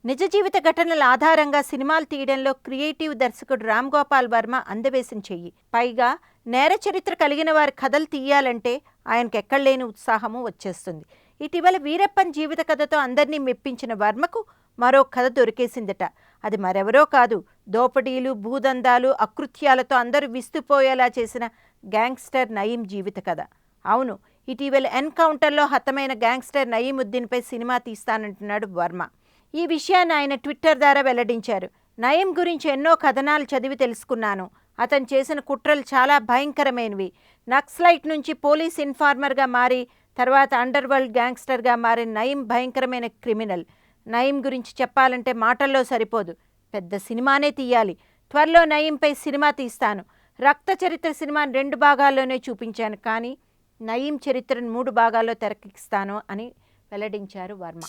నిజ జీవిత ఘటనల ఆధారంగా సినిమాలు తీయడంలో క్రియేటివ్ దర్శకుడు రామ్ గోపాల్ వర్మ అందవేసిన చెయ్యి. పైగా నేర చరిత్ర కలిగిన వారి కథలు తీయాలంటే ఆయనకు ఎక్కడలేని ఉత్సాహము వచ్చేస్తుంది. ఇటీవల వీరప్పన్ జీవిత కథతో అందరినీ మెప్పించిన వర్మకు మరో కథ దొరికేసిందట. అది మరెవరో కాదు, దోపిడీలు, భూదందాలు, అకృత్యాలతో అందరూ విస్తుపోయేలా చేసిన గ్యాంగ్స్టర్ నయీం జీవిత కథ. అవును, ఇటీవల ఎన్కౌంటర్లో హతమైన గ్యాంగ్స్టర్ నయీముద్దీన్పై సినిమా తీస్తానంటున్నాడు వర్మ. ఈ విషయాన్ని ఆయన ట్విట్టర్ ద్వారా వెల్లడించారు. నయీం గురించి ఎన్నో కథనాలు చదివి తెలుసుకున్నాను. అతను చేసిన కుట్రలు చాలా భయంకరమైనవి. నక్సలైట్ నుంచి పోలీస్ ఇన్ఫార్మర్గా మారి తర్వాత అండర్ వరల్డ్ గ్యాంగ్స్టర్గా మారిన నయీం భయంకరమైన క్రిమినల్. నయీం గురించి చెప్పాలంటే మాటల్లో సరిపోదు, పెద్ద సినిమానే తీయాలి. త్వరలో నయీంపై సినిమా తీస్తాను. రక్త చరిత్ర సినిమాని 2 భాగాల్లోనే చూపించాను, కానీ నయీం చరిత్రను 3 భాగాల్లో తెరకెక్కిస్తాను అని వెల్లడించారు వర్మ.